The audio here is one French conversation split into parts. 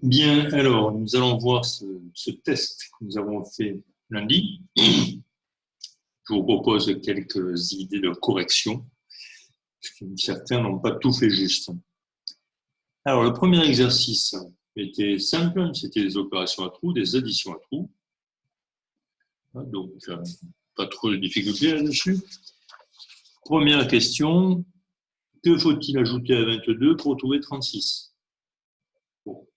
Bien, alors, nous allons voir ce test que nous avons fait lundi. Je vous propose quelques idées de correction, parce que certains n'ont pas tout fait juste. Alors, le premier exercice était simple, c'était des opérations à trous, des additions à trous. Donc, pas trop de difficultés là-dessus. Première question, que faut-il ajouter à 22 pour trouver 36? Bon,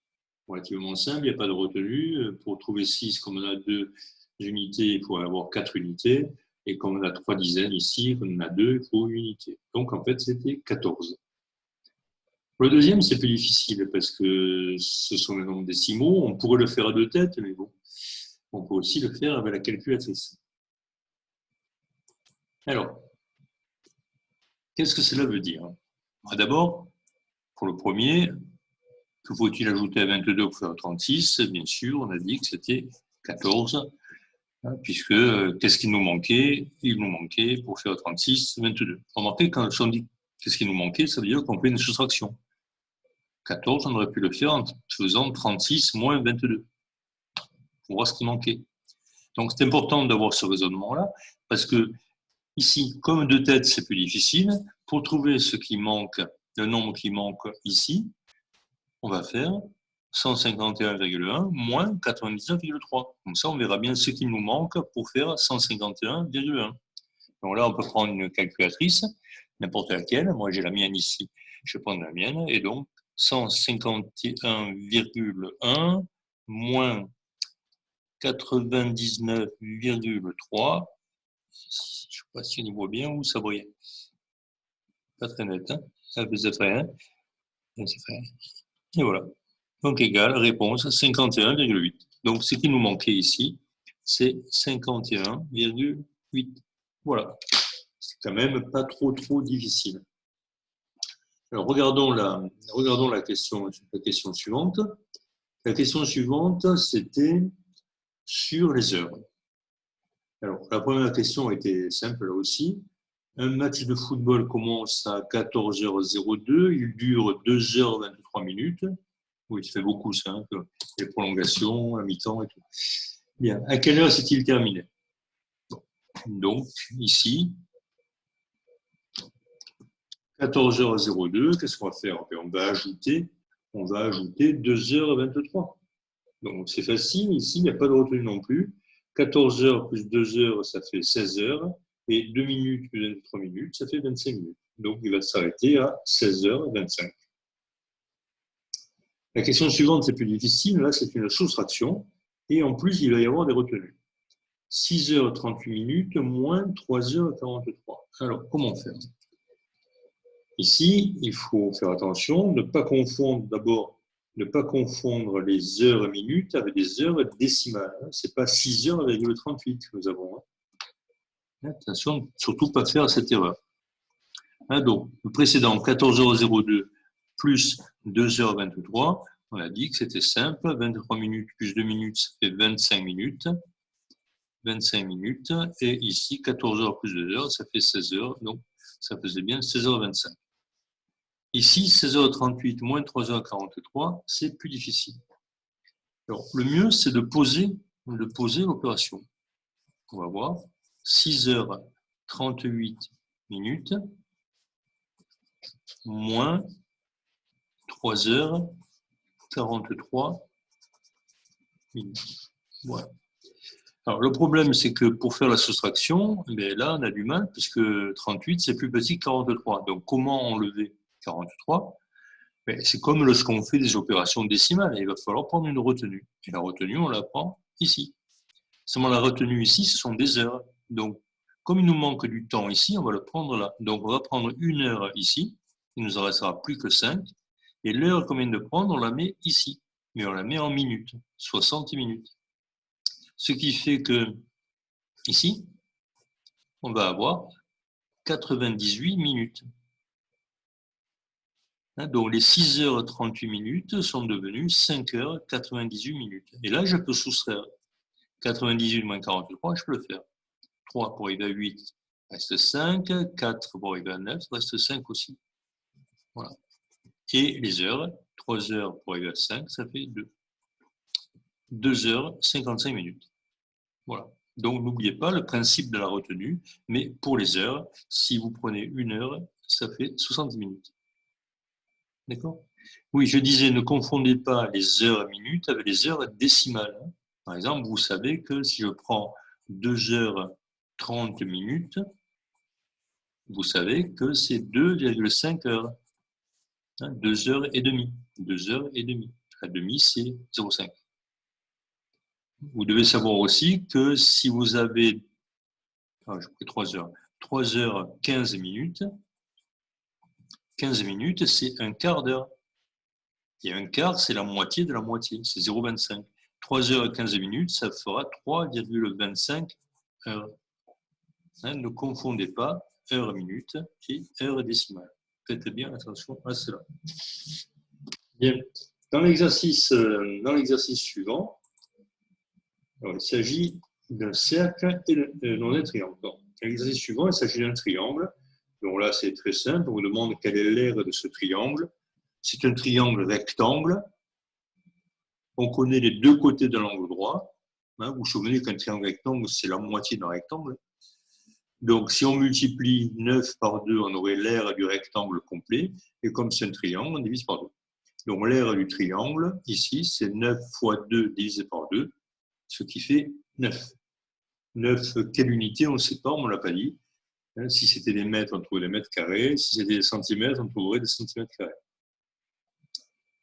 relativement simple, il n'y a pas de retenue. Pour trouver 6, comme on a 2 unités, il faut avoir 4 unités. Et comme on a 3 dizaines ici, comme on a 2, il faut une unité. Donc, en fait, c'était 14. Le deuxième, c'est plus difficile parce que ce sont les nombres décimaux. On pourrait le faire à deux têtes, mais bon, on peut aussi le faire avec la calculatrice. Alors, qu'est-ce que cela veut dire? D'abord, pour le premier, que faut-il ajouter à 22 pour faire 36? Bien sûr, on a dit que c'était 14, puisque qu'est-ce qui nous manquait? Il nous manquait, pour faire 36, 22. Remarquez, quand on dit qu'est-ce qui nous manquait, ça veut dire qu'on fait une soustraction. 14, on aurait pu le faire en faisant 36 moins 22, pour voir ce qui manquait. Donc, c'est important d'avoir ce raisonnement-là, parce que ici, comme deux têtes, c'est plus difficile. Pour trouver ce qui manque, le nombre qui manque ici, on va faire 151,1 moins 99,3. Comme ça, on verra bien ce qui nous manque pour faire 151,1. Donc là, on peut prendre une calculatrice, n'importe laquelle. Moi, j'ai la mienne ici. Je vais prendre la mienne. Et donc, 151,1 moins 99,3. Je ne sais pas si on y voit bien ou ça brille. Pas très net. Hein, ça fait 1. Et voilà. Donc, égal, réponse 51,8. Donc, ce qui nous manquait ici, c'est 51,8. Voilà. C'est quand même pas trop difficile. Alors, regardons la question suivante. La question suivante, c'était sur les heures. Alors, la première question était simple là aussi. Un match de football commence à 14h02, il dure 2h23 minutes. Oui, ça fait beaucoup ça, hein, les prolongations, à mi-temps et tout. Bien, à quelle heure s'est-il terminé? Donc, ici, 14h02, qu'est-ce qu'on va faire? On va ajouter 2h23. Donc, c'est facile, ici, il n'y a pas de retenue non plus. 14h plus 2h, ça fait 16h, et 2 minutes plus 23 minutes, ça fait 25 minutes. Donc, il va s'arrêter à 16h25. La question suivante, c'est plus difficile. Là, c'est une soustraction. Et en plus, il va y avoir des retenues. 6h38 minutes moins 3h43. Alors, comment faire? Ici, il faut faire attention, ne pas confondre les heures et minutes avec des heures décimales. Ce n'est pas 6h38 que nous avons. Attention, surtout pas faire cette erreur. Donc, le précédent, 14h02 plus 2h23, on a dit que c'était simple. 23 minutes plus 2 minutes, ça fait 25 minutes. 25 minutes. Et ici, 14h plus 2h, ça fait 16h. Donc, ça faisait bien 16h25. Ici, 16h38 moins 3h43, c'est plus difficile. Alors, le mieux, c'est de poser l'opération. On va voir. 6h38 minutes moins 3h43 minutes. Voilà. Alors, le problème, c'est que pour faire la soustraction, là, on a du mal, puisque 38, c'est plus petit que 43. Donc, comment enlever 43? C'est comme lorsqu'on fait des opérations décimales. Il va falloir prendre une retenue. Et la retenue, on la prend ici. Seulement, la retenue ici, ce sont des heures. Donc, comme il nous manque du temps ici, on va le prendre là. Donc, on va prendre une heure ici. Il ne nous en restera plus que 5. Et l'heure qu'on vient de prendre, on la met ici. Mais on la met en minutes, 60 minutes. Ce qui fait que, ici, on va avoir 98 minutes. Donc, les 6h38 minutes sont devenues 5h98 minutes. Et là, je peux soustraire 98 moins 43, je peux le faire. 3 pour arriver à 8, reste 5. 4 pour arriver à 9, reste 5 aussi. Voilà. Et les heures, 3 heures pour arriver à 5, ça fait 2. 2h55. Voilà. Donc, n'oubliez pas le principe de la retenue, mais pour les heures, si vous prenez 1 heure, ça fait 70 minutes. D'accord? Oui, je disais, ne confondez pas les heures minutes avec les heures décimales. Par exemple, vous savez que si je prends 2h30, vous savez que c'est 2,5 heures. 2h30. 2h30. La demi, c'est 0,5. Vous devez savoir aussi que si vous avez, je pris 3 heures, 3h15 minutes, 15 minutes, c'est un quart d'heure. Et un quart, c'est la moitié de la moitié, c'est 0,25. 3h15 minutes, ça fera 3,25 heures. Ne confondez pas heure minute et heure décimale. Faites bien attention à cela. Bien. Dans l'exercice suivant, alors, il s'agit d'un cercle et non d'un triangle. Dans l'exercice suivant, il s'agit d'un triangle. Donc là, c'est très simple. On vous demande quelle est l'aire de ce triangle. C'est un triangle rectangle. On connaît les deux côtés de l'angle droit. Vous vous souvenez qu'un triangle rectangle, c'est la moitié d'un rectangle. Donc, si on multiplie 9 par 2, on aurait l'aire du rectangle complet. Et comme c'est un triangle, on divise par 2. Donc, l'aire du triangle, ici, c'est 9 fois 2 divisé par 2, ce qui fait 9. 9, quelle unité? On ne sait pas, on ne l'a pas dit. Si c'était des mètres, on trouverait des mètres carrés. Si c'était des centimètres, on trouverait des centimètres carrés.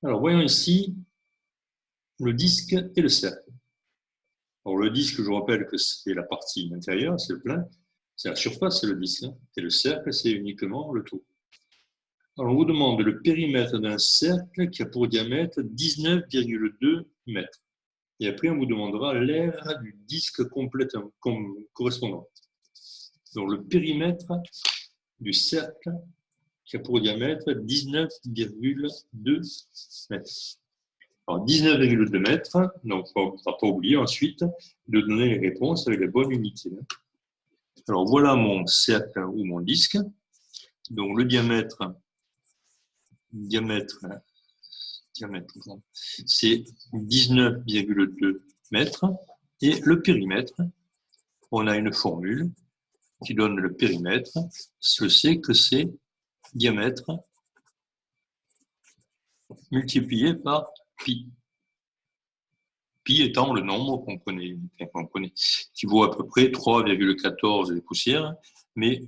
Alors, voyons ici le disque et le cercle. Alors, le disque, je vous rappelle que c'est la partie intérieure, c'est le plein. C'est la surface, c'est le disque. Et le cercle, c'est uniquement le tour. Alors, on vous demande le périmètre d'un cercle qui a pour diamètre 19,2 mètres. Et après, on vous demandera l'aire du disque correspondant. Donc, le périmètre du cercle qui a pour diamètre 19,2 mètres. Alors, 19,2 mètres, donc on ne va pas oublier ensuite de donner les réponses avec les bonnes unités. Alors, voilà mon cercle ou mon disque. Donc, le diamètre c'est 19,2 mètres. Et le périmètre, on a une formule qui donne le périmètre. Je sais que c'est diamètre multiplié par pi. Pi étant le nombre qu'on connaît, qui vaut à peu près 3,14 des poussières. Mais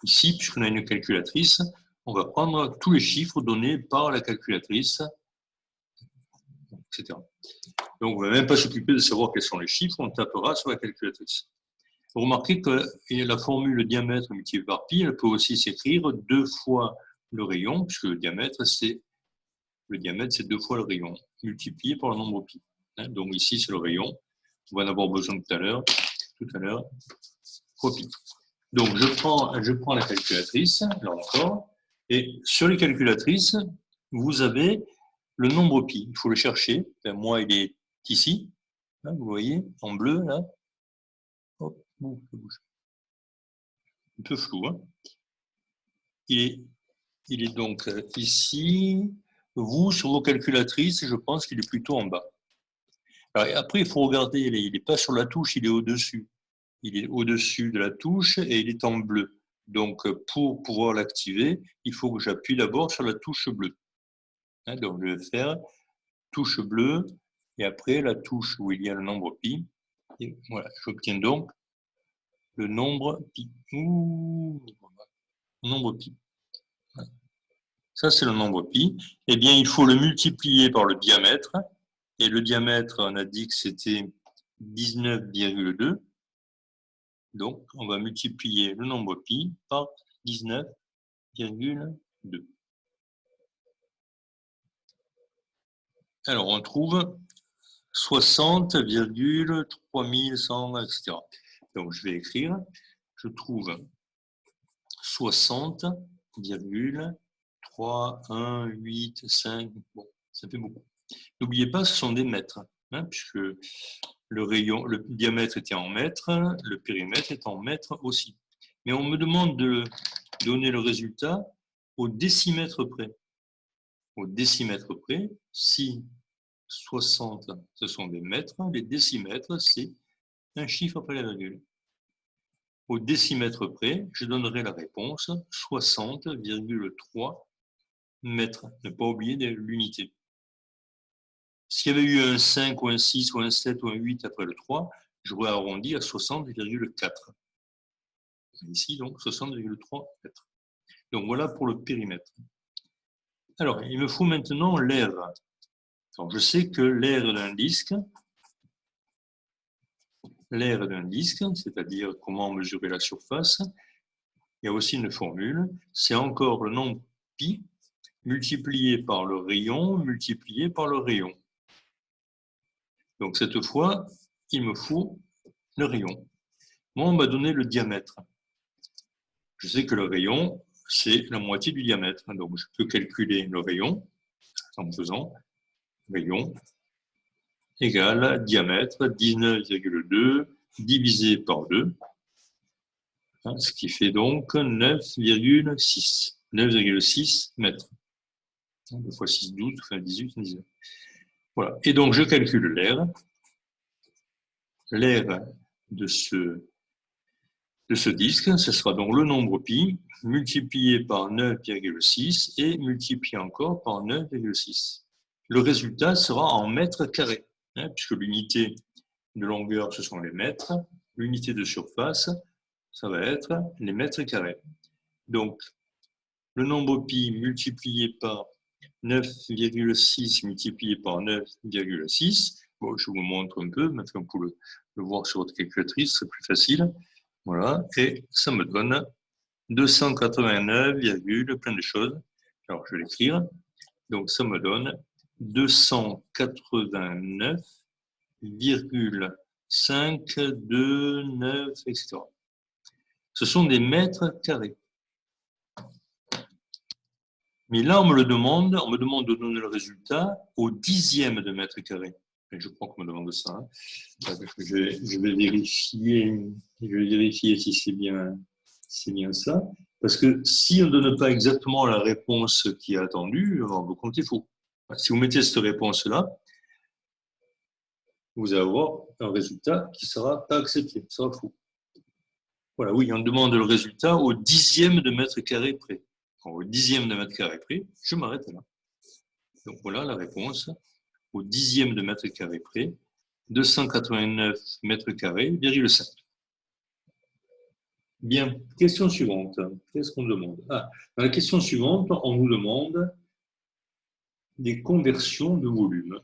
ici, puisqu'on a une calculatrice, on va prendre tous les chiffres donnés par la calculatrice, etc. Donc, on ne va même pas s'occuper de savoir quels sont les chiffres, on tapera sur la calculatrice. Vous remarquez que la formule diamètre multiplié par pi, elle peut aussi s'écrire 2 fois le rayon, puisque le diamètre, c'est 2 fois le rayon, multiplié par le nombre pi. Donc ici, c'est le rayon. On va en avoir besoin tout à l'heure, fois pi. Donc, je prends la calculatrice, là encore, et sur les calculatrices, vous avez le nombre pi. Il faut le chercher. Enfin, moi, il est ici, là, vous voyez, en bleu, là. Hop, ça bouge. Un peu flou, hein. Il est donc ici. Vous, sur vos calculatrices, je pense qu'il est plutôt en bas. Alors, après, il faut regarder, il n'est pas sur la touche, il est au-dessus. Il est au-dessus de la touche et il est en bleu. Donc, pour pouvoir l'activer, il faut que j'appuie d'abord sur la touche bleue. Donc, je vais faire touche bleue et après la touche où il y a le nombre pi. Et voilà, j'obtiens donc le nombre pi. Nombre pi. Ça, c'est le nombre pi. Eh bien, il faut le multiplier par le diamètre. Et le diamètre, on a dit que c'était 19,2. Donc, on va multiplier le nombre pi par 19,2. Alors, on trouve 60,3100, etc. Donc, je vais écrire. Je trouve 60,3185. Bon, ça fait beaucoup. N'oubliez pas, ce sont des mètres, puisque le diamètre était en mètres, le périmètre est en mètres aussi. Mais on me demande de donner le résultat au décimètre près. Au décimètre près, si 60, ce sont des mètres. Les décimètres, c'est un chiffre après la virgule. Au décimètre près, je donnerai la réponse 60,3 mètres. Ne pas oublier l'unité. S'il y avait eu un 5 ou un 6 ou un 7 ou un 8 après le 3, j'aurais arrondi à 60,4. Ici, donc, 60,3 mètres. Donc, voilà pour le périmètre. Alors, il me faut maintenant l'aire. Alors, je sais que l'aire d'un disque, c'est-à-dire comment mesurer la surface, il y a aussi une formule, c'est encore le nombre pi multiplié par le rayon, multiplié par le rayon. Donc cette fois, il me faut le rayon. Moi, on m'a donné le diamètre. Je sais que le rayon, c'est la moitié du diamètre. Donc je peux calculer le rayon en faisant rayon égale diamètre 19,2 divisé par 2, ce qui fait donc 9,6 mètres. 2 fois 6, 12, enfin 18, 19. Voilà. Et donc je calcule l'aire. L'aire de ce disque, ce sera donc le nombre pi multiplié par 9,6 et multiplié encore par 9,6. Le résultat sera en mètres carrés, puisque l'unité de longueur, ce sont les mètres. L'unité de surface, ça va être les mètres carrés. Donc, le nombre pi multiplié par 9,6 multiplié par 9,6. Bon, je vous montre un peu, maintenant vous pouvez le voir sur votre calculatrice, c'est plus facile. Voilà, et ça me donne 289, plein de choses. Alors, je vais l'écrire. Donc, ça me donne 289,529, etc. Ce sont des mètres carrés. Mais là, on me demande de donner le résultat au dixième de mètre carré. Et je crois qu'on me demande ça. Je vais vérifier si c'est bien ça. Parce que si on ne donne pas exactement la réponse qui est attendue, on va compter faux. Si vous mettez cette réponse-là, vous allez avoir un résultat qui ne sera pas accepté, qui sera faux. Voilà, oui, on demande le résultat au dixième de mètre carré près. Au dixième de mètre carré près, je m'arrête là. Donc voilà la réponse. Au dixième de mètre carré près, 289 mètres carrés, 5. Bien, question suivante. Qu'est-ce qu'on demande? Dans la question suivante, on nous demande des conversions de volume.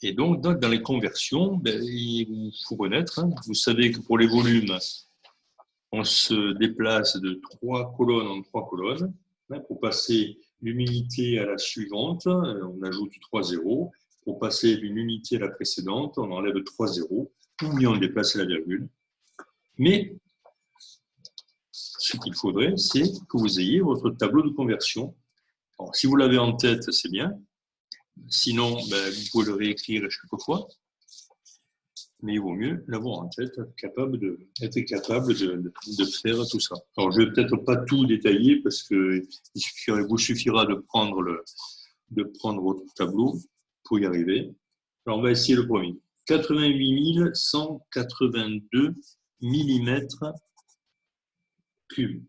Et donc, dans les conversions, il faut connaître, vous savez que pour les volumes, on se déplace de 3 colonnes en 3 colonnes. Pour passer d'une unité à la suivante, on ajoute 3 zéros. Pour passer d'une unité à la précédente, on enlève 3 zéros. Ou on déplace la virgule. Mais ce qu'il faudrait, c'est que vous ayez votre tableau de conversion. Alors, si vous l'avez en tête, c'est bien. Sinon, vous pouvez le réécrire chaque fois. Mais il vaut mieux l'avoir en tête, être capable de faire tout ça. Alors, je ne vais peut-être pas tout détailler parce qu'il vous suffira de prendre votre tableau pour y arriver. Alors, on va essayer le premier. 88 182 millimètres cubes.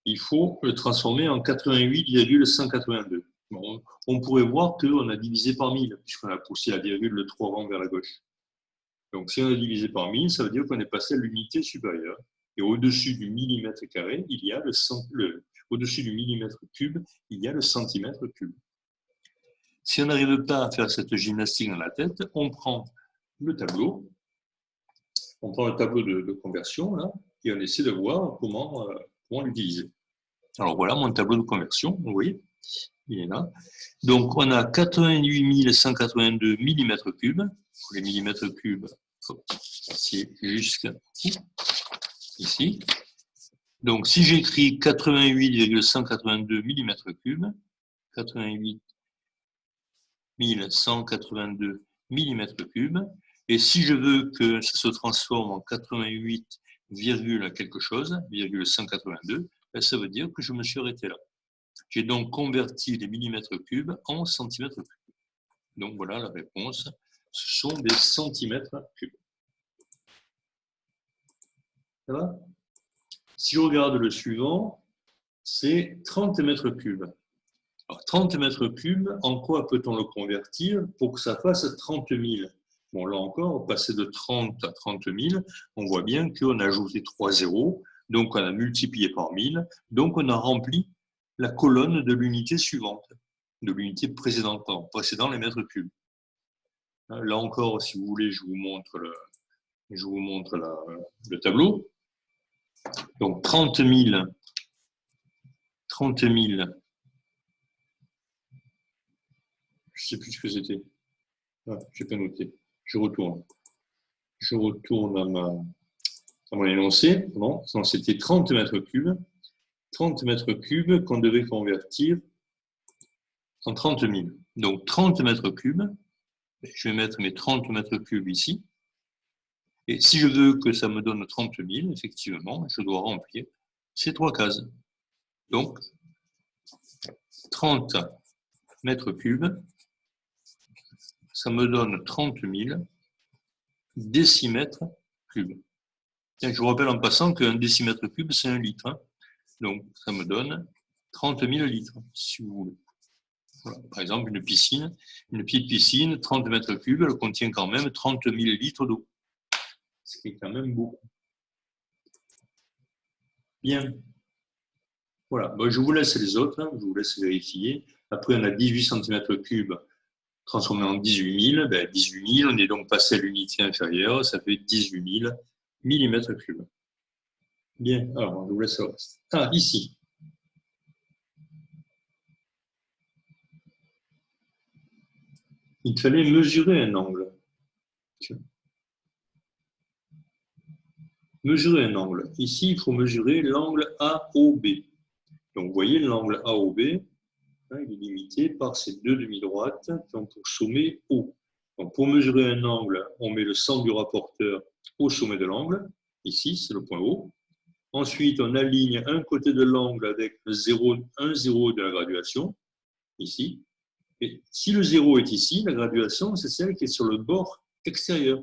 Il faut le transformer en 88,182. Bon, on pourrait voir qu'on a divisé par 1000, puisqu'on a poussé la virgule de 3 rangs vers la gauche. Donc, si on a divisé par 1000, ça veut dire qu'on est passé à l'unité supérieure. Et au-dessus du millimètre carré, il y a au-dessus du millimètre cube, il y a le centimètre cube. Si on n'arrive pas à faire cette gymnastique dans la tête, on prend le tableau, de conversion, là, et on essaie de voir comment l'utiliser. Alors voilà mon tableau de conversion, vous voyez, il est là. Donc on a 88 182 millimètres cubes. Les millimètres cubes, c'est jusqu'à ici. Donc si j'écris 88,182 millimètres cubes, 88 182 millimètres cubes, et si je veux que ça se transforme en 88, quelque chose, 182, ça veut dire que je me suis arrêté là. J'ai donc converti les millimètres cubes en centimètres cubes. Donc voilà la réponse. Ce sont des centimètres cubes. Ça va? Si je regarde le suivant, c'est 30 mètres cubes. Alors, 30 mètres cubes, en quoi peut-on le convertir pour que ça fasse 30 000? Bon, là encore, passer de 30 à 30 000, on voit bien qu'on a ajouté 3 zéros, donc on a multiplié par 1000, donc on a rempli la colonne de l'unité suivante, de l'unité précédente, précédant les mètres cubes. Là encore, si vous voulez, je vous montre le tableau. Donc 30 000, je ne sais plus ce que c'était. Ah, je n'ai pas noté. Je retourne à mon énoncé. Bon, c'était 30 mètres cubes. 30 mètres cubes qu'on devait convertir en 30 000. Donc 30 mètres cubes, je vais mettre mes 30 mètres cubes ici. Et si je veux que ça me donne 30 000, effectivement, je dois remplir ces 3 cases. Donc, 30 mètres cubes, ça me donne 30 000 décimètres cubes. Et je vous rappelle en passant qu'un décimètre cube, c'est 1 litre. Hein. Donc, ça me donne 30 000 litres, si vous voulez. Voilà. Par exemple, une petite piscine, 30 mètres cubes, elle contient quand même 30 000 litres d'eau. Ce qui est quand même beaucoup. Bien. Voilà. Bon, je vous laisse les autres, hein. Je vous laisse vérifier. Après, on a 18 cm3 transformé en 18 000. Ben, 18 000, on est donc passé à l'unité inférieure, ça fait 18 000 mm3. Bien, alors je vous laisse le reste. Ah, ici. Il fallait mesurer un angle. Mesurer un angle. Ici, il faut mesurer l'angle AOB. Donc, vous voyez, l'angle AOB, hein, il est limité par ces 2 demi-droites qui ont pour sommet O. Donc, pour mesurer un angle, on met le centre du rapporteur au sommet de l'angle. Ici, c'est le point O. Ensuite, on aligne un côté de l'angle avec le 0, 1 0 de la graduation, ici. Et si le 0 est ici, la graduation, c'est celle qui est sur le bord extérieur.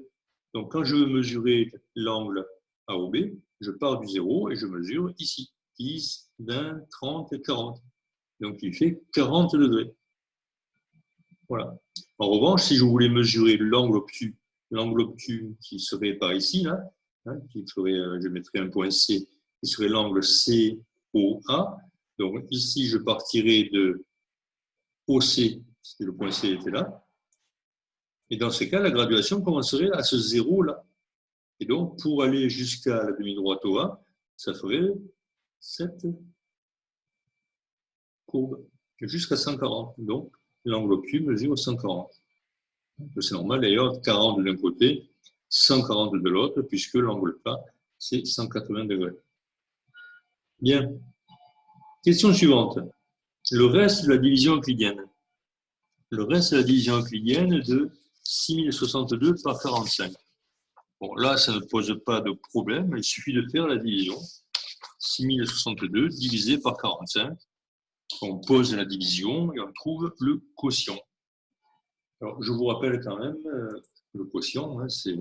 Donc, quand je veux mesurer l'angle AOB, je pars du 0 et je mesure ici. 10, 20, 30 et 40. Donc, il fait 40 degrés. Voilà. En revanche, si je voulais mesurer l'angle obtus qui serait par ici, là, hein, je mettrais un point C, qui serait l'angle COA. Donc, ici, je partirais de OC, si le point C était là. Et dans ce cas, la graduation commencerait à ce 0-là. Et donc, pour aller jusqu'à la demi-droite OA, ça ferait cette courbe, jusqu'à 140. Donc, l'angle obtus mesure 140. C'est normal d'ailleurs, 40 d'un côté, 140 de l'autre, puisque l'angle plat, c'est 180 degrés. Bien. Question suivante. Le reste de la division euclidienne. Le reste de la division euclidienne de 6062 par 45. Bon, là, ça ne pose pas de problème. Il suffit de faire la division. 6062 divisé par 45. On pose la division et on trouve le quotient. Alors, je vous rappelle quand même le quotient, hein, c'est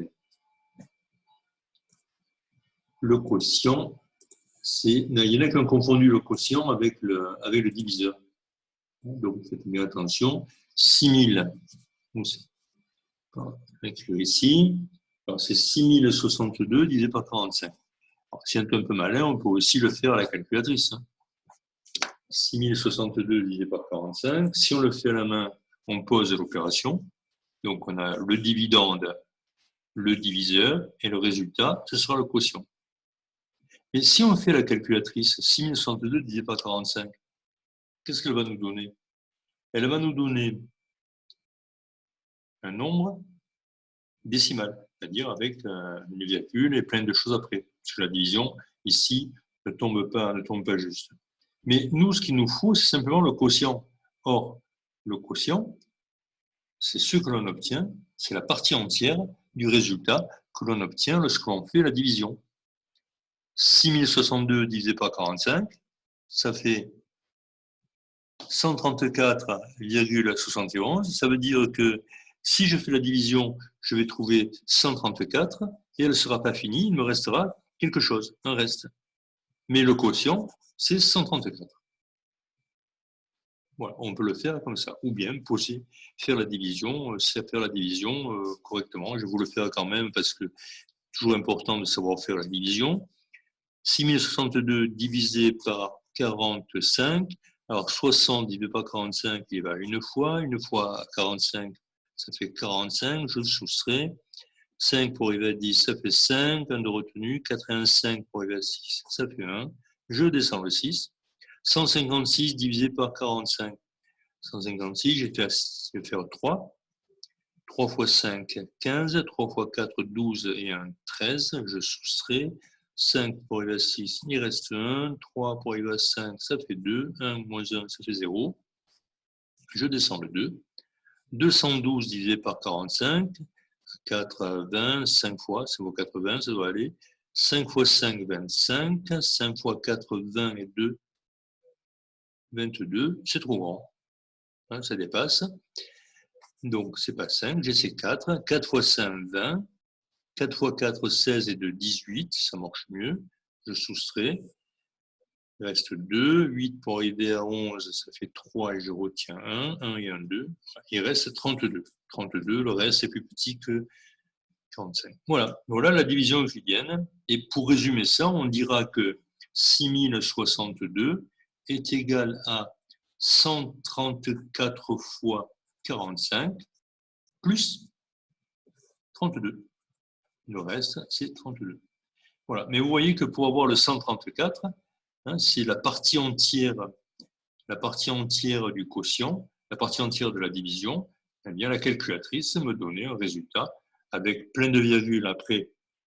le quotient. Il y en a qui ont confondu le quotient avec le diviseur. Donc, faites bien attention. 6000, ici, c'est 6062 divisé par 45. Alors, si on est un peu malin, on peut aussi le faire à la calculatrice. 6062 divisé par 45. Si on le fait à la main, on pose l'opération. Donc, on a le dividende, le diviseur, et le résultat, ce sera le quotient. Et si on fait la calculatrice, 6062 divisé par 45, qu'est-ce qu'elle va nous donner? Elle va nous donner un nombre décimal, c'est-à-dire avec une virgule et plein de choses après. Parce que la division, ici, ne tombe pas juste. Mais nous, ce qu'il nous faut, c'est simplement le quotient. Or, le quotient, c'est ce que l'on obtient, c'est la partie entière du résultat que l'on obtient lorsque l'on fait la division. 6062 divisé par 45, ça fait 134,71. Ça veut dire que si je fais la division, je vais trouver 134 et elle ne sera pas finie, il me restera quelque chose, un reste. Mais le quotient, c'est 134. Voilà, on peut le faire comme ça. Ou bien, possible, faire la division, correctement. Je vais vous le faire quand même parce que c'est toujours important de savoir faire la division. 6062 divisé par 45. Alors, 60 divisé par 45, il va une fois 45, ça fait 45. Je soustrais. 5 pour arriver à 10, ça fait 5. 1 de retenu. 85 pour arriver à 6, ça fait 1. Je descends le 6. 156 divisé par 45. 156, je vais faire 3. 3 fois 5, 15. 3 fois 4, 12 et 1, 13. Je soustrais. 5 pour arriver à 6, il reste 1. 3 pour arriver à 5, ça fait 2. 1 moins 1, ça fait 0. Je descends le 2. 212 divisé par 45. 4, 20, 5 fois, ça vaut 80, ça doit aller. 5 fois 5, 25. 5 fois 4, 20 et 2, 22. C'est trop grand. Hein, ça dépasse. Donc, c'est pas 5, j'ai ces 4. 4 fois 5, 20. 4 fois 4, 16 et 2, 18. Ça marche mieux. Je soustrais. Il reste 2. 8 pour arriver à 11, ça fait 3 et je retiens 1. 1 et 1, 2. Il reste 32. 32, le reste est plus petit que 45. Voilà, la division euclidienne. Et pour résumer ça, on dira que 6062 est égal à 134 fois 45 plus 32. Le reste, c'est 32. Voilà. Mais vous voyez que pour avoir le 134, hein, c'est la partie entière du quotient, la partie entière de la division. Eh bien, la calculatrice me donnait un résultat avec plein de virgules après,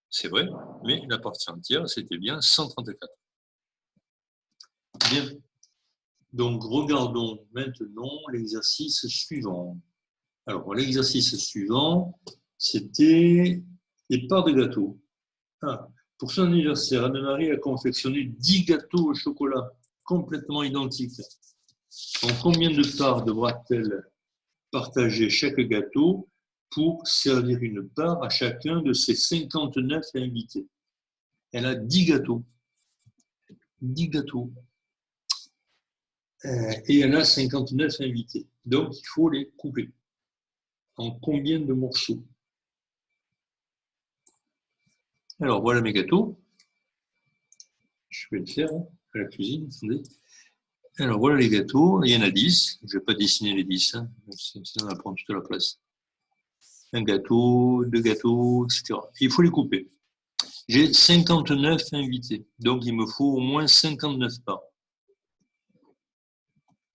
c'est vrai, mais la partie entière, c'était bien 134. Bien. Donc, regardons maintenant l'exercice suivant. Alors, l'exercice suivant, c'était les parts de gâteaux. Ah, pour son anniversaire, Anne-Marie a confectionné 10 gâteaux au chocolat complètement identiques. En combien de parts devra-t-elle partager chaque gâteau pour servir une part à chacun de ses 59 invités? Elle a 10 gâteaux. 10 gâteaux. Et elle a 59 invités. Donc, il faut les couper. En combien de morceaux? Alors, voilà mes gâteaux. Je vais le faire à la cuisine. Attendez. Alors, voilà les gâteaux. Il y en a 10. Je ne vais pas dessiner les 10. Hein. Sinon, on va prendre toute la place. Un gâteau, deux gâteaux, etc. Il faut les couper. J'ai 59 invités. Donc, il me faut au moins 59 parts.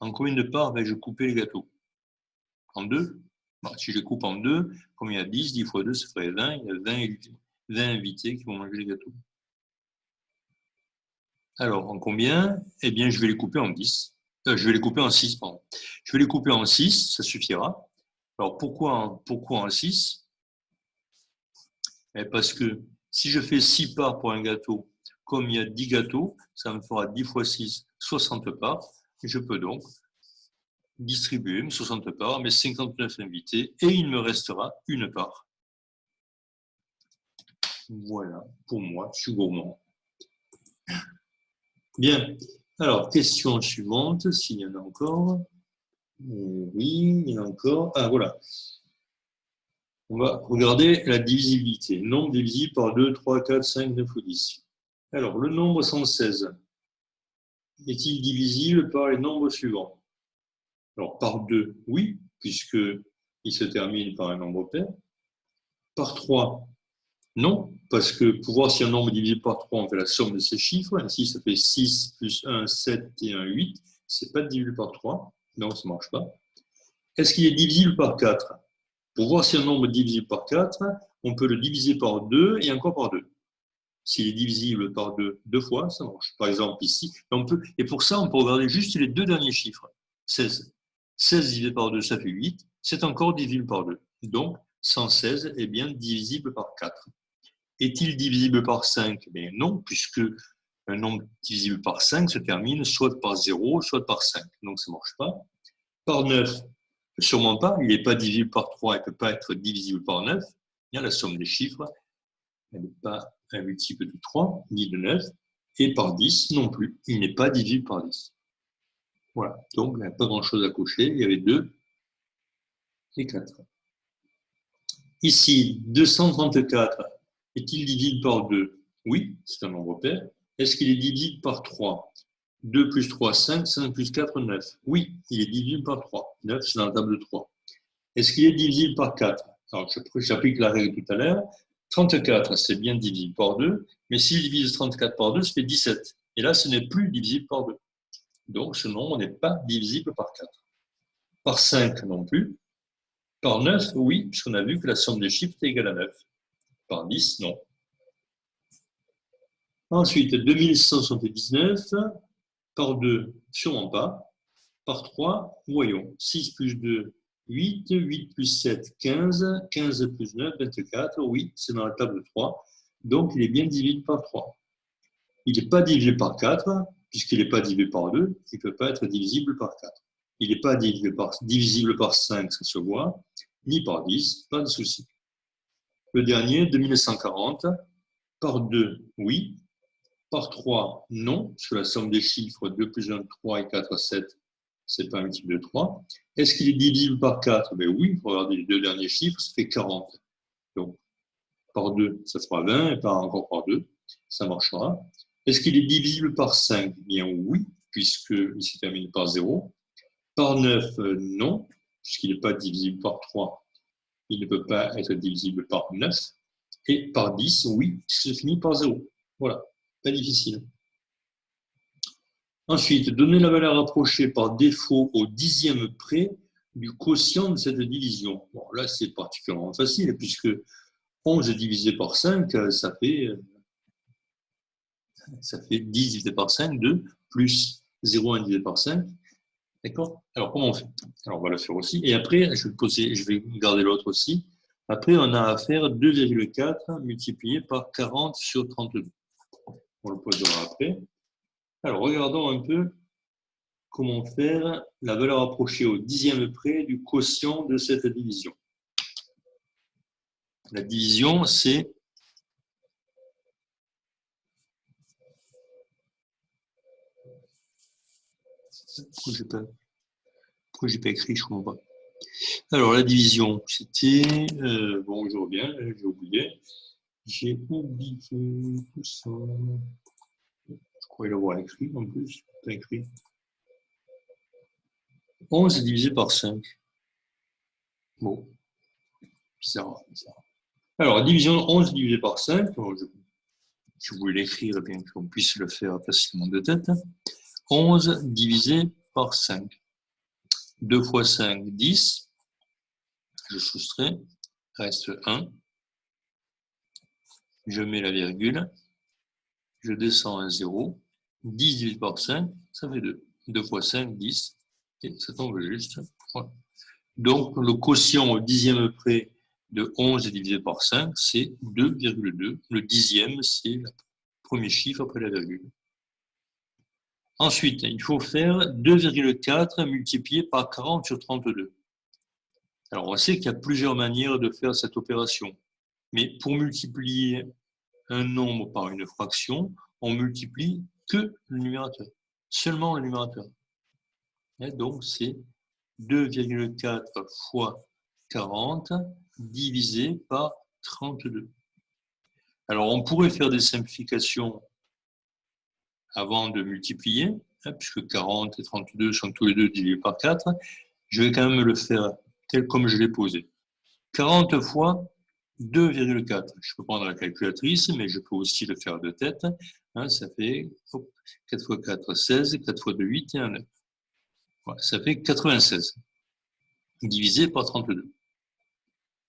En combien de parts vais-je couper les gâteaux? En deux? Bon, si je les coupe en deux, comme il y a 10, 10 fois 2, ça ferait 20. Il y a 20 invités qui vont manger les gâteaux. Alors, en combien? Eh bien, je vais les couper en 10. Je vais les couper en 6, pardon. Je vais les couper en 6, ça suffira. Alors, pourquoi en 6? Parce que si je fais 6 parts pour un gâteau, comme il y a 10 gâteaux, ça me fera 10 fois 6, 60 parts. Je peux donc distribuer mes 60 parts à mes 59 invités et il me restera une part. Voilà, pour moi, je suis gourmand. Bien, alors, question suivante, s'il y en a encore. Oui, il y en a encore. Ah, voilà. On va regarder la divisibilité. Nombre divisible par 2, 3, 4, 5, 9 ou 10. Alors, le nombre 116 est-il divisible par les nombres suivants? Alors, par 2, oui, puisqu'il se termine par un nombre pair. Par 3, non, parce que pour voir si un nombre est divisible par 3, on fait la somme de ces chiffres. Ainsi, ça fait 6 plus 1, 7 et 1, 8. Ce n'est pas divisible par 3, donc ça ne marche pas. Est-ce qu'il est divisible par 4? Pour voir si un nombre est divisible par 4, on peut le diviser par 2 et encore par 2. S'il est divisible par 2 deux fois, ça marche. Par exemple, ici, et pour ça, on peut regarder juste les deux derniers chiffres. 16. 16 divisé par 2, ça fait 8. C'est encore divisible par 2. Donc, 116 est bien divisible par 4. Est-il divisible par 5? Eh bien non, puisque un nombre divisible par 5 se termine soit par 0, soit par 5. Donc, ça ne marche pas. Par 9, sûrement pas. Il n'est pas divisible par 3, il ne peut pas être divisible par 9. Il y a la somme des chiffres. Elle n'est pas un multiple de 3, ni de 9. Et par 10 non plus. Il n'est pas divisible par 10. Voilà. Donc, il n'y a pas grand-chose à cocher. Il y avait 2 et 4. Ici, 234, est-il divisible par 2? Oui, c'est un nombre pair. Est-ce qu'il est divisible par 3? 2 plus 3, 5, 5 plus 4, 9. Oui, il est divisible par 3. 9, c'est dans la table de 3. Est-ce qu'il est divisible par 4? Alors, j'applique la règle tout à l'heure. 34, c'est bien divisible par 2, mais s'il divise 34 par 2, ça fait 17. Et là, ce n'est plus divisible par 2. Donc, ce nombre n'est pas divisible par 4. Par 5 non plus. Par 9, oui, puisqu'on a vu que la somme des chiffres est égale à 9. Par 10, non. Ensuite, 2179, par 2, sûrement pas. Par 3, voyons. 6 plus 2, 8. 8 plus 7, 15. 15 plus 9, 24. Oui, c'est dans la table 3. Donc, il est bien divisible par 3. Il n'est pas divisé par 4, puisqu'il n'est pas divisé par 2. Il ne peut pas être divisible par 4. Il n'est pas divisible par 5, ça se voit. Ni par 10, pas de souci. Le dernier, 2140, par 2, oui. Par 3, non, parce que la somme des chiffres 2 plus 1, 3 et 4, 7, c'est pas un multiple de 3. Est-ce qu'il est divisible par 4? Ben oui, regardez les deux derniers chiffres, ça fait 40. Donc, par 2, ça fera 20, et encore par 2, ça marchera. Est-ce qu'il est divisible par 5? Bien oui, puisqu'il se termine par 0. Par 9, non, puisqu'il n'est pas divisible par 3. Il ne peut pas être divisible par 9. Et par 10, oui, puisque ça finit par 0. Voilà, pas difficile. Ensuite, donner la valeur approchée par défaut au dixième près du quotient de cette division. Bon, là, c'est particulièrement facile, puisque 11 divisé par 5, ça fait 10 divisé par 5, 2, plus 0,1 divisé par 5. D'accord? Alors, comment on fait? Alors, on va le faire aussi. Et après, je vais garder l'autre aussi. Après, on a à faire 2,4 multiplié par 40 sur 32. On le posera après. Alors, regardons un peu comment faire la valeur approchée au dixième près du quotient de cette division. La division, c'est pourquoi j'ai pas écrit, je ne comprends pas. Alors, la division, c'était... bon, je reviens, j'ai oublié. J'ai oublié tout ça. Je croyais l'avoir écrit, en plus. Pas écrit. 11 divisé par 5. Bon, bizarre. Alors, division 11 divisé par 5, je voulais l'écrire bien qu'on puisse le faire facilement de tête. 11 divisé par 5. 2 fois 5, 10. Je soustrais, reste 1. Je mets la virgule. Je descends à 0. 10 divisé par 5, ça fait 2. 2 fois 5, 10. Et ça tombe juste. Voilà. Donc, le quotient au dixième près de 11 divisé par 5, c'est 2,2. Le dixième, c'est le premier chiffre après la virgule. Ensuite, il faut faire 2,4 multiplié par 40 sur 32. Alors, on sait qu'il y a plusieurs manières de faire cette opération. Mais pour multiplier un nombre par une fraction, on multiplie que le numérateur. Seulement le numérateur. Et donc, c'est 2,4 fois 40 divisé par 32. Alors, on pourrait faire des simplifications avant de multiplier, puisque 40 et 32 sont tous les deux divisés par 4. Je vais quand même le faire tel comme je l'ai posé. 40 fois 2,4. Je peux prendre la calculatrice, mais je peux aussi le faire de tête. Ça fait 4 fois 4, 16, 4 fois 2, 8 et 1, 9. Voilà, ça fait 96 divisé par 32.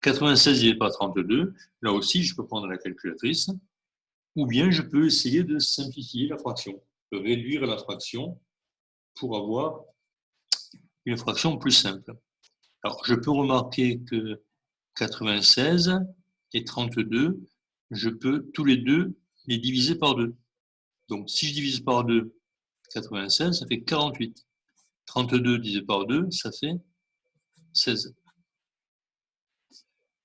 96 divisé par 32, là aussi, je peux prendre la calculatrice, ou bien je peux essayer de simplifier la fraction, de réduire la fraction pour avoir une fraction plus simple. Alors, je peux remarquer que 96 et 32, je peux tous les deux les diviser par 2. Donc, si je divise par 2, 96, ça fait 48. 32 divisé par 2, ça fait 16.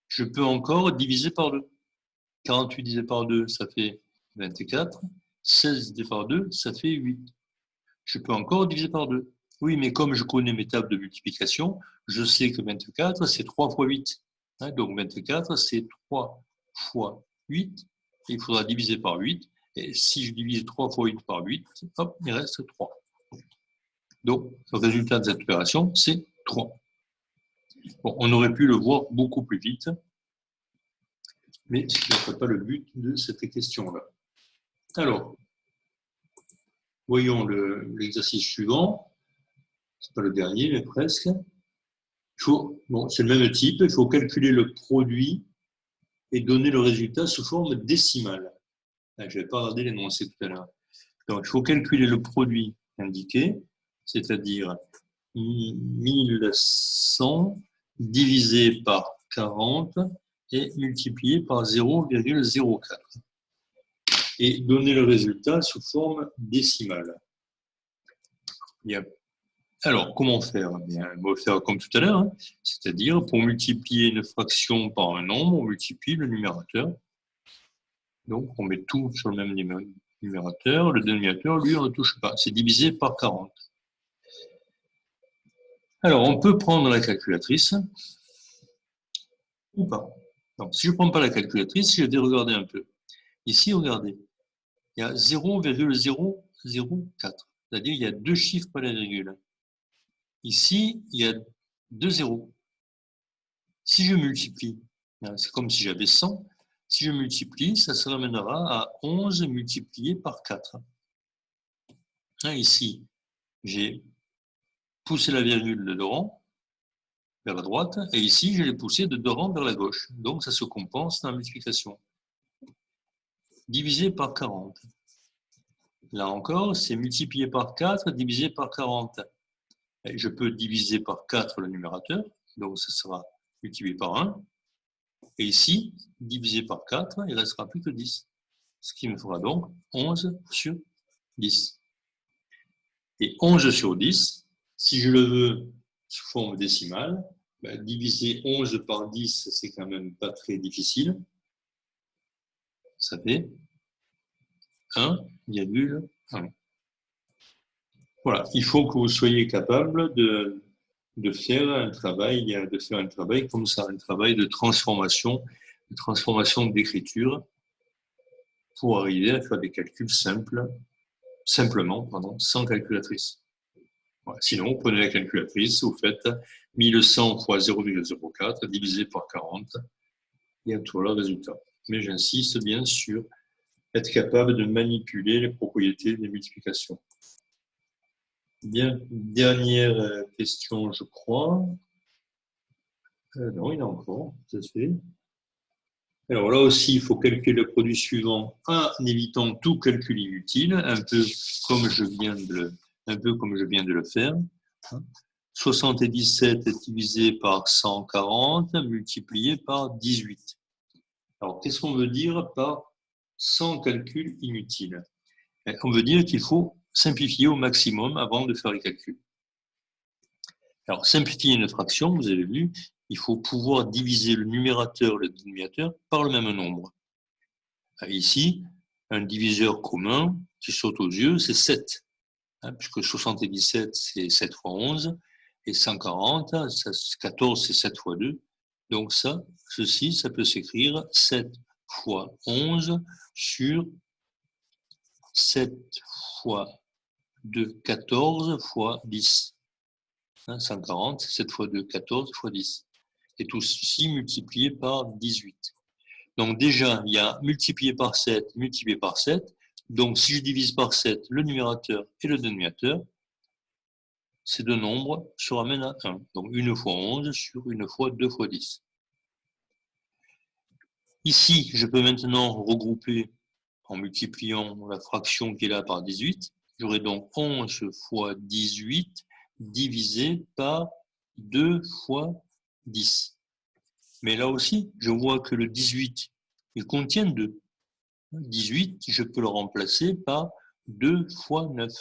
Je peux encore diviser par 2. 48 divisé par 2, ça fait 24. 16 divisé par 2, ça fait 8. Je peux encore diviser par 2. Oui, mais comme je connais mes tables de multiplication, je sais que 24, c'est 3 fois 8. Donc 24, c'est 3 fois 8. Il faudra diviser par 8. Et si je divise 3 fois 8 par 8, hop, il reste 3. Donc, le résultat de cette opération, c'est 3. Bon, on aurait pu le voir beaucoup plus vite, mais ce n'est pas le but de cette question-là. Alors, voyons l'exercice suivant. Ce n'est pas le dernier, mais presque. Bon, c'est le même type. Il faut calculer le produit et donner le résultat sous forme décimale. Je n'avais pas regardé l'énoncé tout à l'heure. Donc, il faut calculer le produit indiqué, c'est-à-dire 1100 divisé par 40 et multiplié par 0,04. Et donner le résultat sous forme décimale. Bien. Alors, comment faire? Bien, on va faire comme tout à l'heure, hein. C'est-à-dire, pour multiplier une fraction par un nombre, on multiplie le numérateur. Donc, on met tout sur le même numérateur. Le dénominateur, lui, on ne touche pas. C'est divisé par 40. Alors, on peut prendre la calculatrice ou pas. Donc, si je ne prends pas la calculatrice, je vais regarder un peu. Ici, regardez, il y a 0,004. C'est-à-dire il y a 2 chiffres par la virgule. Ici, il y a 2 zéros. Si je multiplie, c'est comme si j'avais 100, si je multiplie, ça se ramènera à 11 multiplié par 4. Ici, j'ai poussé la virgule de 2 rangs vers la droite, et ici, je l'ai poussé de 2 rangs vers la gauche. Donc, ça se compense dans la multiplication. Divisé par 40. Là encore, c'est multiplié par 4, divisé par 40. Et je peux diviser par 4 le numérateur, donc ce sera multiplié par 1. Et ici, divisé par 4, il ne restera plus que 10. Ce qui me fera donc 11 sur 10. Et 11 sur 10, si je le veux sous forme décimale, diviser 11 par 10, c'est quand même pas très difficile. Ça fait 1,1. Voilà, il faut que vous soyez capable de faire un travail comme ça, un travail de transformation d'écriture pour arriver à faire des calculs simplement, sans calculatrice. Voilà. Sinon, vous prenez la calculatrice, vous faites 1100 fois 0,04 divisé par 40 et voilà le résultat. Mais j'insiste bien sur être capable de manipuler les propriétés des multiplications. Bien, dernière question, je crois. Non, il y en a encore, ça se fait. Alors là aussi, il faut calculer le produit suivant en évitant tout calcul inutile, un peu comme je viens de le faire. 77 divisé par 140 multiplié par 18. Alors, qu'est-ce qu'on veut dire par sans calcul inutile? On veut dire qu'il faut simplifier au maximum avant de faire les calculs. Alors, simplifier une fraction, vous avez vu, il faut pouvoir diviser le numérateur et le dénominateur par le même nombre. Ici, un diviseur commun qui saute aux yeux, c'est 7. Puisque 77, c'est 7 fois 11, et 140, 14, c'est 7 fois 2. Donc ça peut s'écrire 7 fois 11 sur 7 fois 2, 14 fois 10. 140, c'est 7 fois 2, 14 fois 10. Et tout ceci multiplié par 18. Donc déjà, il y a multiplié par 7, multiplié par 7. Donc si je divise par 7 le numérateur et le dénominateur, ces deux nombres se ramènent à 1. Donc 1 fois 11 sur 1 fois 2 fois 10. Ici, je peux maintenant regrouper en multipliant la fraction qui est là par 18. J'aurai donc 11 fois 18 divisé par 2 fois 10. Mais là aussi, je vois que le 18, il contient 2. 18, je peux le remplacer par 2 fois 9.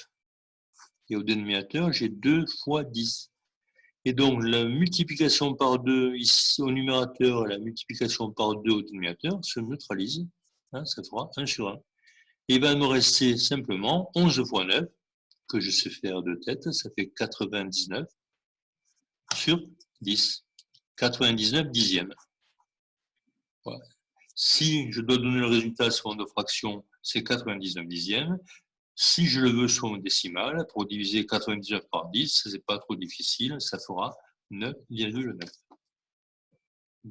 Et au dénominateur, j'ai 2 fois 10. Et donc, la multiplication par 2 ici au numérateur et la multiplication par 2 au dénominateur se neutralisent. Hein, ça fera 1 sur 1. Et il va me rester simplement 11 fois 9, que je sais faire de tête, ça fait 99 sur 10. 99 dixièmes. Voilà. Si je dois donner le résultat sous forme de fraction, c'est 99 dixièmes. Si je le veux sous forme décimale, pour diviser 99 par 10, ce n'est pas trop difficile, ça fera 9,9.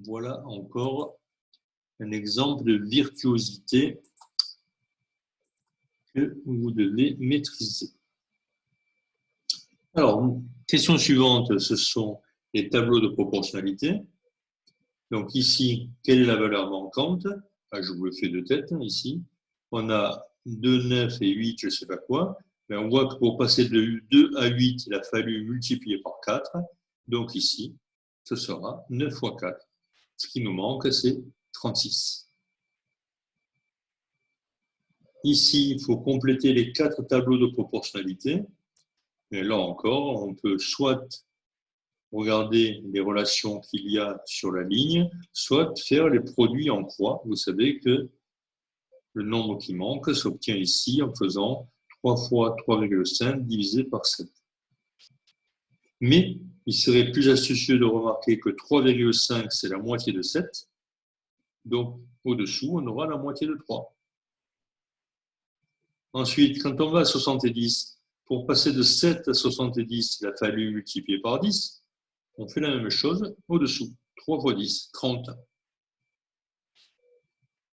Voilà encore un exemple de virtuosité que vous devez maîtriser. Alors, question suivante, ce sont les tableaux de proportionnalité. Donc ici, quelle est la valeur manquante? Je vous le fais de tête, ici. On a 2, 9 et 8, je ne sais pas quoi. Mais on voit que pour passer de 2 à 8, il a fallu multiplier par 4. Donc ici, ce sera 9 fois 4. Ce qui nous manque, c'est 36. Ici, il faut compléter les 4 tableaux de proportionnalité. Et là encore, on peut soit regarder les relations qu'il y a sur la ligne, soit faire les produits en croix. Vous savez que le nombre qui manque s'obtient ici en faisant 3 fois 3,5 divisé par 7. Mais il serait plus astucieux de remarquer que 3,5, c'est la moitié de 7. Donc, au-dessous, on aura la moitié de 3. Ensuite, quand on va à 70, pour passer de 7 à 70, il a fallu multiplier par 10. On fait la même chose au-dessous. 3 fois 10, 30.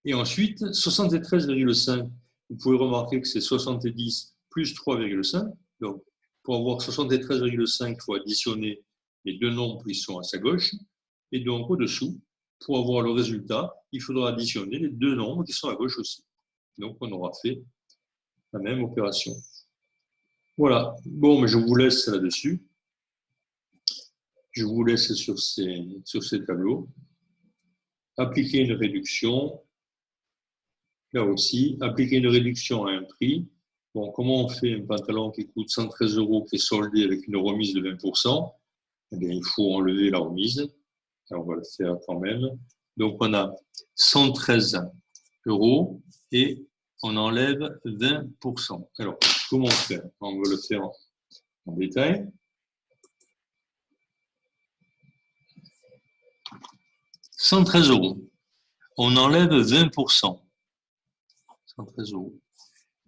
Et ensuite, 73,5. Vous pouvez remarquer que c'est 70 plus 3,5. Donc, pour avoir 73,5, il faut additionner les deux nombres qui sont à sa gauche. Et donc, au-dessous, pour avoir le résultat, il faudra additionner les deux nombres qui sont à gauche aussi. Donc, on aura fait la même opération. Voilà. Bon, mais je vous laisse là-dessus. Je vous laisse sur ces tableaux. Appliquer une réduction. Là aussi, appliquer une réduction à un prix. Bon, comment on fait un pantalon qui coûte 113 € qui est soldé avec une remise de 20%? Eh bien, il faut enlever la remise. Alors, on va le faire quand même. Donc, on a 113 € et on enlève 20%. Alors, comment faire? On va le faire en détail. 113 €. On enlève 20%. 113 €.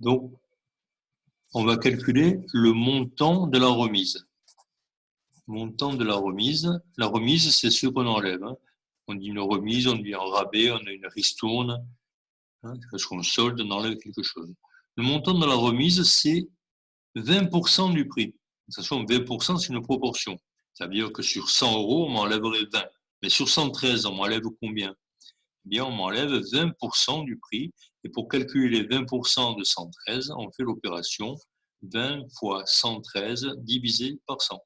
Donc, on va calculer le montant de la remise. Montant de la remise. La remise, c'est ce qu'on enlève. On dit une remise, on dit un rabais, on a une ristourne. Parce qu'on solde, on enlève quelque chose. Le montant de la remise, c'est 20% du prix. De toute façon, 20%, c'est une proportion. Ça veut dire que sur 100 €, on m'enlèverait 20. Mais sur 113, on m'enlève combien? Eh bien, on m'enlève 20% du prix. Et pour calculer les 20% de 113, on fait l'opération 20 fois 113 divisé par 100.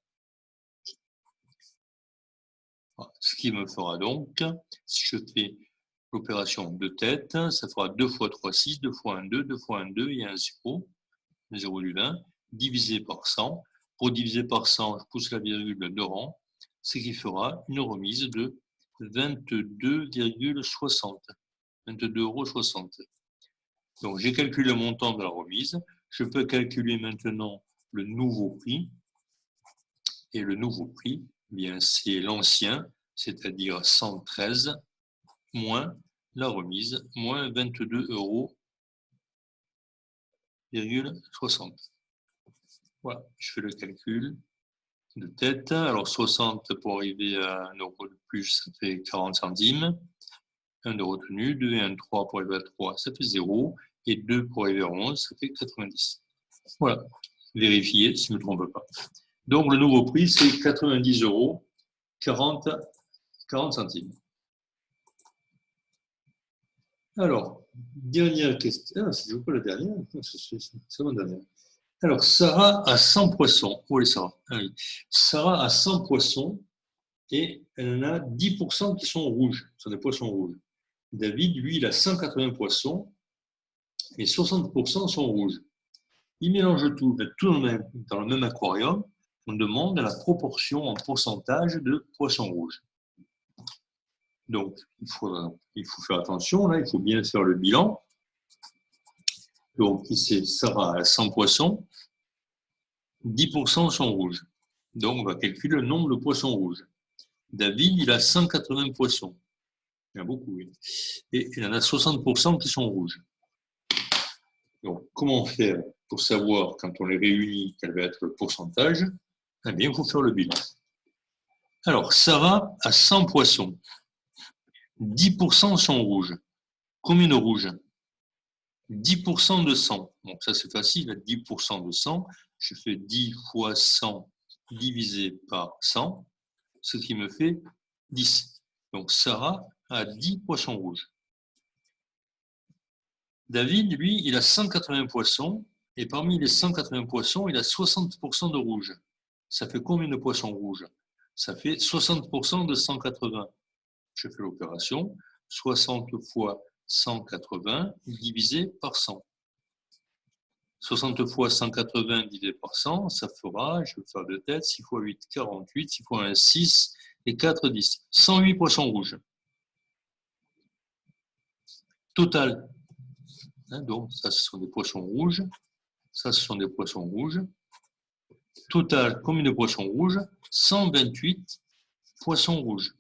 Voilà. Ce qui me fera donc, si je fais l'opération de tête, ça fera 2 fois 3, 6, 2 fois 1, 2, 2 fois 1, 2 et un 0, le 0 du 20, divisé par 100. Pour diviser par 100, je pousse la virgule de rang, ce qui fera une remise de 22,60 22,60 €. Donc, j'ai calculé le montant de la remise. Je peux calculer maintenant le nouveau prix. Et le nouveau prix, eh bien, c'est l'ancien, c'est-à-dire 113 moins la remise, moins 22,60 €. Voilà, je fais le calcul de tête. Alors 60 pour arriver à 1 € de plus, ça fait 40 centimes. 1 de retenu, 2 et 1 de 3 pour arriver à 3, ça fait 0. Et 2 pour arriver à 11, ça fait 90. Voilà, vérifiez si je ne me trompe pas. Donc le nouveau prix, c'est 90 €, 40 centimes. Alors, dernière question. Ah, c'est pas la dernière, c'est la dernière. Alors, Sarah a 100 poissons. Où est Sarah? Ah, oui. Sarah a 100 poissons et elle en a 10% qui sont rouges. Ce sont des poissons rouges. David, lui, il a 180 poissons et 60% sont rouges. Ils mélangent tout, tout dans le même aquarium. On demande la proportion en pourcentage de poissons rouges. Donc, il faut faire attention, là, il faut bien faire le bilan. Donc, ici, Sarah a 100 poissons, 10% sont rouges. Donc, on va calculer le nombre de poissons rouges. David, il a 180 poissons. Il y en a beaucoup, oui. Et il y en a 60% qui sont rouges. Donc, comment faire pour savoir, quand on les réunit, quel va être le pourcentage? Eh bien, il faut faire le bilan. Alors, Sarah a 100 poissons. 10% sont rouges. Combien de rouges? 10% de 100. Donc, ça, c'est facile. 10% de 100, je fais 10 fois 100 divisé par 100, ce qui me fait 10. Donc, Sarah a 10 poissons rouges. David, lui, il a 180 poissons, et parmi les 180 poissons, il a 60% de rouges. Ça fait combien de poissons rouges? Ça fait 60% de 180. Je fais l'opération, 60 fois 180 divisé par 100. 60 fois 180 divisé par 100, ça fera, je vais faire de tête, 6 fois 8, 48, 6 fois 1, 6, et 4, 10. 108 poissons rouges. Total. Donc, ça, ce sont des poissons rouges. Ça, ce sont des poissons rouges. Total, combien de poissons rouges? 128 poissons rouges.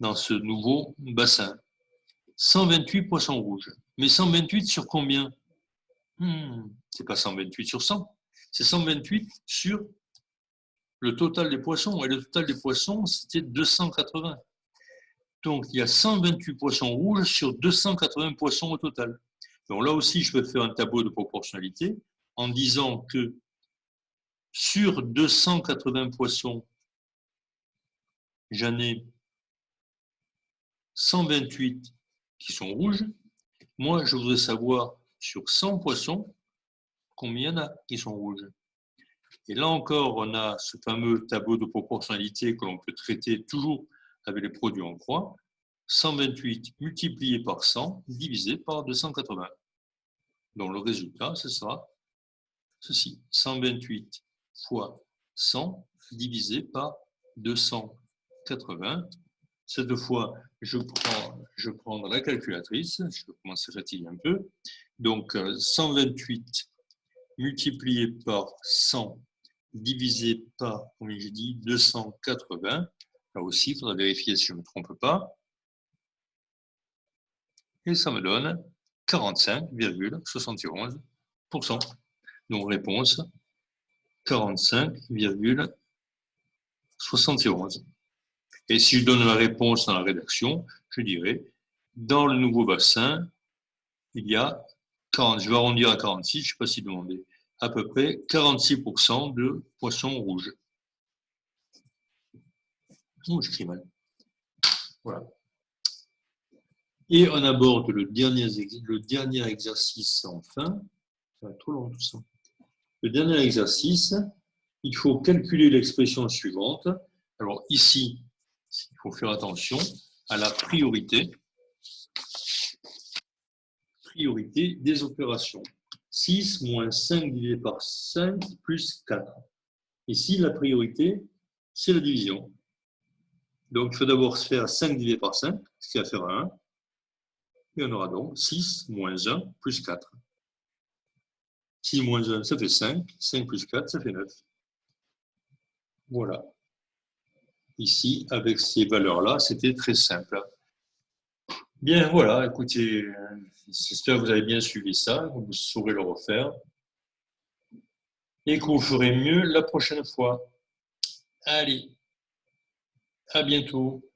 Dans ce nouveau bassin. 128 poissons rouges. Mais 128 sur combien? C'est pas 128 sur 100. C'est 128 sur le total des poissons. Et le total des poissons, c'était 280. Donc, il y a 128 poissons rouges sur 280 poissons au total. Donc là aussi, je peux faire un tableau de proportionnalité en disant que sur 280 poissons, j'en ai 128 qui sont rouges. Moi, je voudrais savoir sur 100 poissons, combien il y en a qui sont rouges. Et là encore, on a ce fameux tableau de proportionnalité que l'on peut traiter toujours avec les produits en croix. 128 multiplié par 100 divisé par 280. Donc le résultat, ce sera ceci. 128 fois 100 divisé par 280. Cette fois, je prends la calculatrice. Je commence à fatiguer un peu. Donc 128 multiplié par 100 divisé par, comme j'ai dit, 280. Là aussi, il faudra vérifier si je ne me trompe pas. Et ça me donne 45,71%. Donc réponse 45,71. Et si je donne la réponse dans la rédaction, je dirais, dans le nouveau bassin, il y a 40, je vais arrondir à 46, je ne sais pas si demander, à peu près 46% de poissons rouges. Oh, j'écris mal. Voilà. Et on aborde le dernier exercice enfin. Ça va être trop long tout ça. Le dernier exercice, il faut calculer l'expression suivante. Alors ici, il faut faire attention à la priorité des opérations. 6 moins 5 divisé par 5 plus 4. Ici, la priorité, c'est la division. Donc, il faut d'abord faire 5 divisé par 5, ce qui va faire 1. Et on aura donc 6 moins 1 plus 4. 6 moins 1, ça fait 5. 5 plus 4, ça fait 9. Voilà. Ici, avec ces valeurs-là, c'était très simple. Bien, voilà, écoutez, j'espère que vous avez bien suivi ça, que vous saurez le refaire et que vous ferez mieux la prochaine fois. Allez, à bientôt.